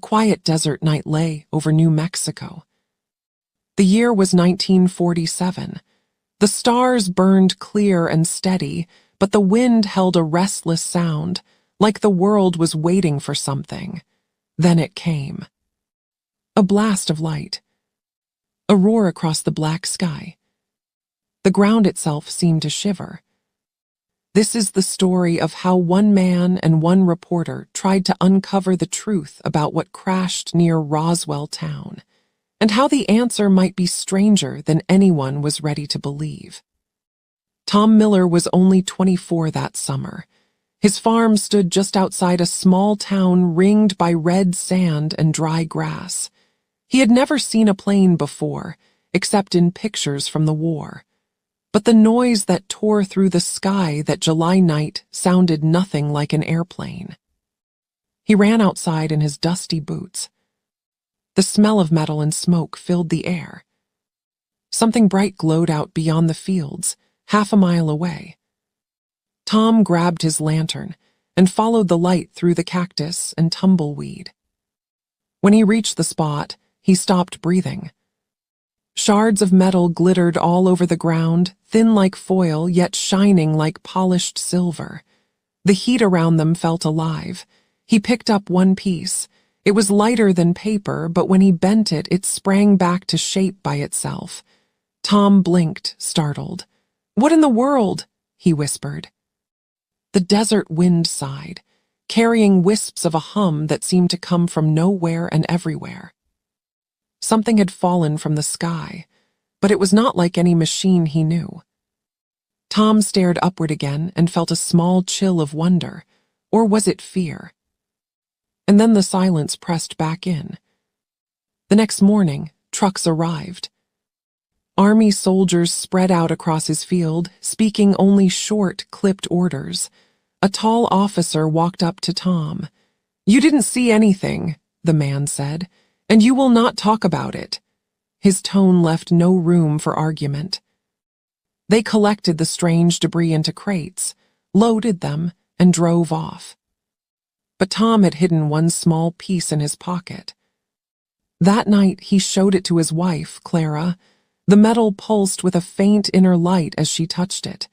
quiet desert night lay over New Mexico. The year was 1947. The stars burned clear and steady, but the wind held a restless sound, like the world was waiting for something. Then it came. A blast of light. A roar across the black sky. The ground itself seemed to shiver. This is the story of how one man and one reporter tried to uncover the truth about what crashed near Roswell Town, and how the answer might be stranger than anyone was ready to believe. Tom Miller was only 24 that summer. His farm stood just outside a small town ringed by red sand and dry grass. He had never seen a plane before, except in pictures from the war. But the noise that tore through the sky that July night sounded nothing like an airplane. He ran outside in his dusty boots. The smell of metal and smoke filled the air. Something bright glowed out beyond the fields, half a mile away. Tom grabbed his lantern and followed the light through the cactus and tumbleweed. When he reached the spot, he stopped breathing. Shards of metal glittered all over the ground, thin like foil, yet shining like polished silver. The heat around them felt alive. He picked up one piece. It was lighter than paper, but when he bent it, it sprang back to shape by itself. Tom blinked, startled. "What in the world?" he whispered. The desert wind sighed, carrying wisps of a hum that seemed to come from nowhere and everywhere. Something had fallen from the sky, but it was not like any machine he knew. Tom stared upward again and felt a small chill of wonder, or was it fear? And then the silence pressed back in. The next morning, trucks arrived. Army soldiers spread out across his field, speaking only short, clipped orders. A tall officer walked up to Tom. "You didn't see anything," the man said, "and you will not talk about it." His tone left no room for argument. They collected the strange debris into crates, loaded them, and drove off. But Tom had hidden one small piece in his pocket. That night, he showed it to his wife, Clara. The metal pulsed with a faint inner light as she touched it.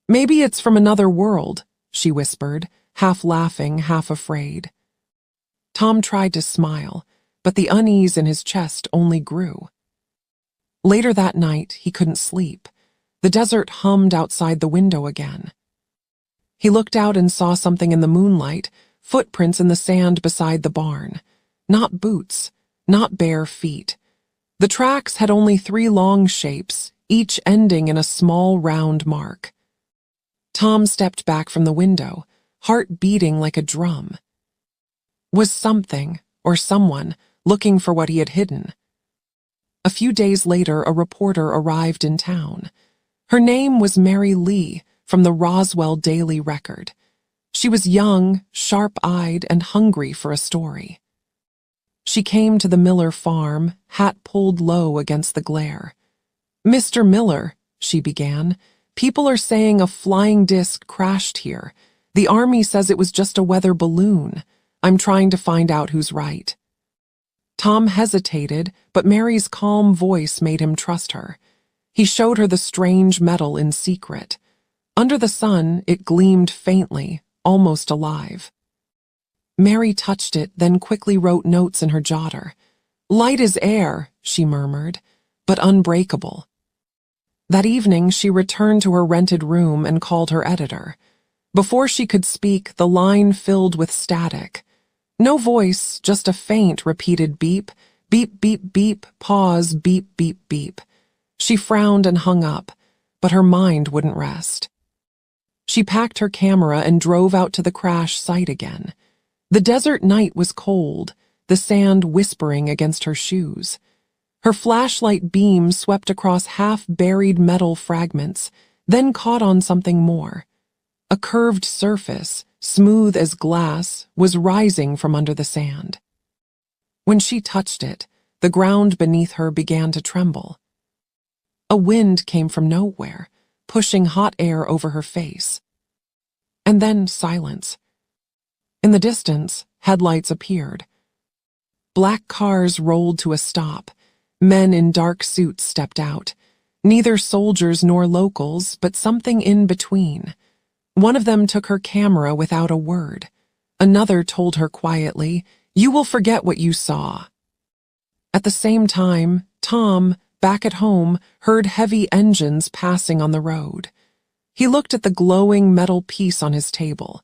"Maybe it's from another world," she whispered, half laughing, half afraid. Tom tried to smile, but the unease in his chest only grew. Later that night, he couldn't sleep. The desert hummed outside the window again. He looked out and saw something in the moonlight, footprints in the sand beside the barn. Not boots, not bare feet. The tracks had only 3 long shapes, each ending in a small round mark. Tom stepped back from the window, heart beating like a drum. Was something, or someone, looking for what he had hidden? A few days later, a reporter arrived in town. Her name was Mary Lee, from the Roswell Daily Record. She was young, sharp-eyed, and hungry for a story. She came to the Miller farm, hat pulled low against the glare. "Mr. Miller," she began, "people are saying a flying disc crashed here. The Army says it was just a weather balloon. I'm trying to find out who's right." Tom hesitated, but Mary's calm voice made him trust her. He showed her the strange metal in secret. Under the sun, it gleamed faintly, almost alive. Mary touched it, then quickly wrote notes in her jotter. "Light as air," she murmured, "but unbreakable." That evening, she returned to her rented room and called her editor. Before she could speak, the line filled with static. No voice, just a faint, repeated beep, beep, beep, beep, pause, beep, beep, beep. She frowned and hung up, but her mind wouldn't rest. She packed her camera and drove out to the crash site again. The desert night was cold, the sand whispering against her shoes. Her flashlight beam swept across half-buried metal fragments, then caught on something more. A curved surface, smooth as glass, was rising from under the sand. When she touched it, the ground beneath her began to tremble. A wind came from nowhere, pushing hot air over her face. And then silence. In the distance, headlights appeared. Black cars rolled to a stop. Men in dark suits stepped out. Neither soldiers nor locals, but something in between. One of them took her camera without a word. Another told her quietly, "You will forget what you saw." At the same time, Tom, back at home, heard heavy engines passing on the road. He looked at the glowing metal piece on his table.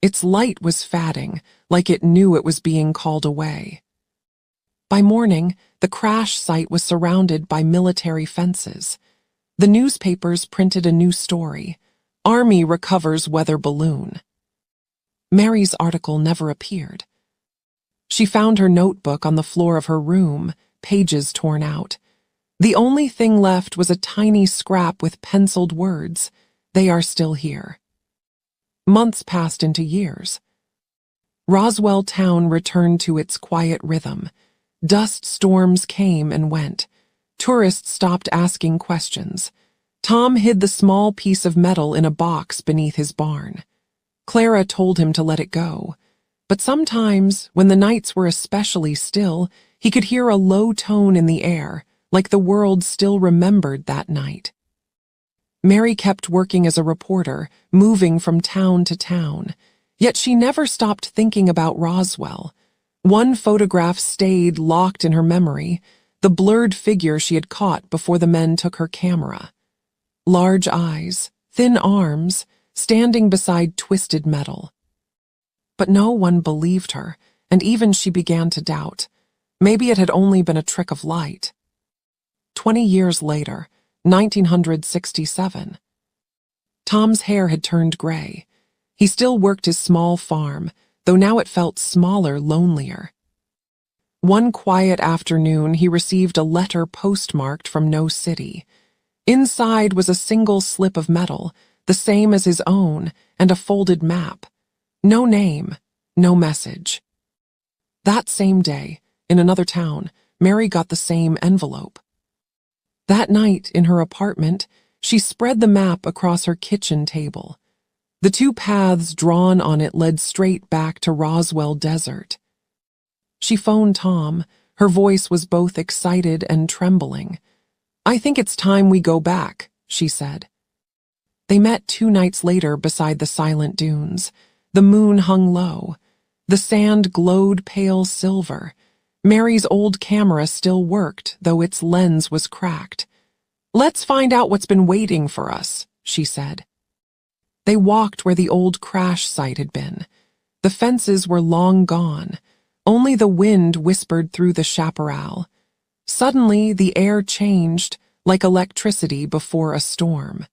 Its light was fading, like it knew it was being called away. By morning, the crash site was surrounded by military fences. The newspapers printed a new story: Army recovers weather balloon. Mary's article never appeared. She found her notebook on the floor of her room, pages torn out. The only thing left was a tiny scrap with penciled words: "They are still here." Months passed into years. Roswell Town returned to its quiet rhythm. Dust storms came and went. Tourists stopped asking questions. Tom hid the small piece of metal in a box beneath his barn. Clara told him to let it go. But sometimes, when the nights were especially still, he could hear a low tone in the air, like the world still remembered that night. Mary kept working as a reporter, moving from town to town. Yet she never stopped thinking about Roswell. One photograph stayed locked in her memory, the blurred figure she had caught before the men took her camera. Large eyes, thin arms, standing beside twisted metal. But no one believed her, and even she began to doubt. Maybe it had only been a trick of light. 20 years later, 1967. Tom's hair had turned gray. He still worked his small farm, though now it felt smaller, lonelier. One quiet afternoon, he received a letter postmarked from no city. Inside was a single slip of metal, the same as his own, and a folded map. No name, no message. That same day, in another town, Mary got the same envelope. That night, in her apartment, she spread the map across her kitchen table. The two paths drawn on it led straight back to Roswell Desert. She phoned Tom. Her voice was both excited and trembling. "I think it's time we go back," she said. They met 2 nights later beside the silent dunes. The moon hung low. The sand glowed pale silver. Mary's old camera still worked, though its lens was cracked. "Let's find out what's been waiting for us," she said. They walked where the old crash site had been. The fences were long gone. Only the wind whispered through the chaparral. Suddenly, the air changed, like electricity before a storm.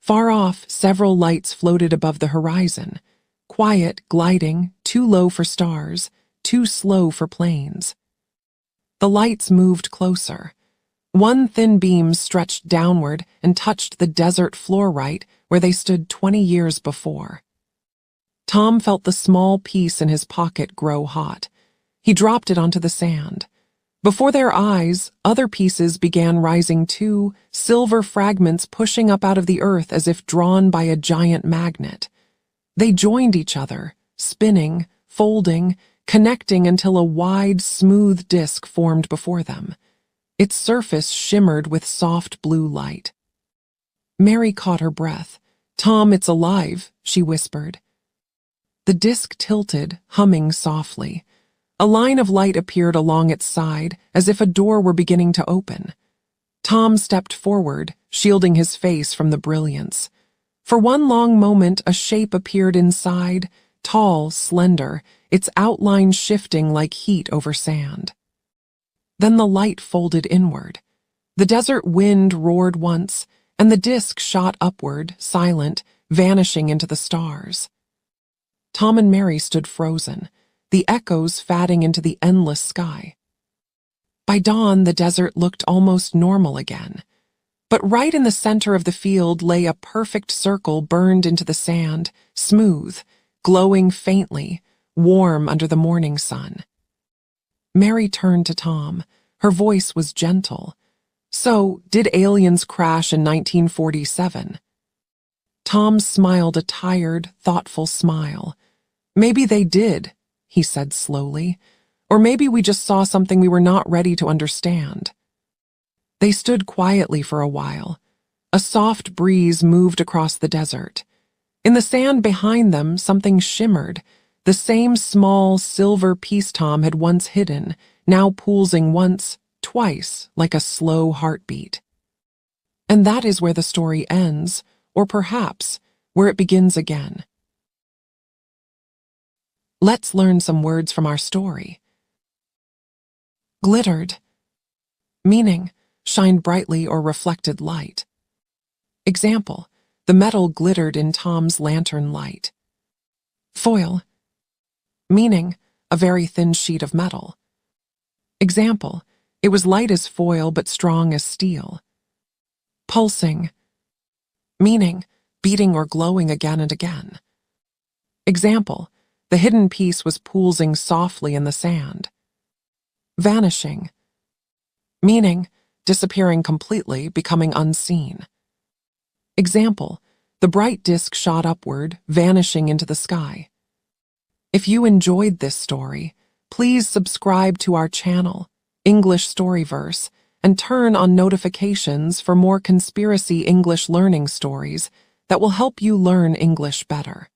Far off, several lights floated above the horizon. Quiet, gliding, too low for stars, too slow for planes. The lights moved closer. One thin beam stretched downward and touched the desert floor right where they stood 20 years before. Tom felt the small piece in his pocket grow hot. He dropped it onto the sand. Before their eyes, other pieces began rising too, silver fragments pushing up out of the earth as if drawn by a giant magnet. They joined each other, spinning, folding, connecting until a wide, smooth disk formed before them. Its surface shimmered with soft blue light. Mary caught her breath. "Tom, it's alive," she whispered. The disk tilted, humming softly. A line of light appeared along its side, as if a door were beginning to open. Tom stepped forward, shielding his face from the brilliance. For one long moment, a shape appeared inside, tall, slender, its outline shifting like heat over sand. Then the light folded inward. The desert wind roared once, and the disk shot upward, silent, vanishing into the stars. Tom and Mary stood frozen, the echoes fading into the endless sky. By dawn, the desert looked almost normal again. But right in the center of the field lay a perfect circle burned into the sand, smooth, glowing faintly, warm under the morning sun. Mary turned to Tom. Her voice was gentle. "So, did aliens crash in 1947? Tom smiled a tired, thoughtful smile. "Maybe they did," he said slowly. Or maybe we just saw something we were not ready to understand. They stood quietly for a while. A soft breeze moved across the desert. In the sand behind them, something shimmered. The same small silver piece Tom had once hidden, now pulsing once, twice, like a slow heartbeat. And that is where the story ends, or perhaps where it begins again. Let's learn some words from our story. Glittered. Meaning, shined brightly or reflected light. Example, the metal glittered in Tom's lantern light. Foil. Meaning, a very thin sheet of metal. Example, it was light as foil but strong as steel. Pulsing. Meaning, beating or glowing again and again. Example, the hidden piece was pulsing softly in the sand. Vanishing. Meaning, disappearing completely, becoming unseen. Example, the bright disk shot upward, vanishing into the sky. If you enjoyed this story, please subscribe to our channel, English Storyverse, and turn on notifications for more conspiracy English learning stories that will help you learn English better.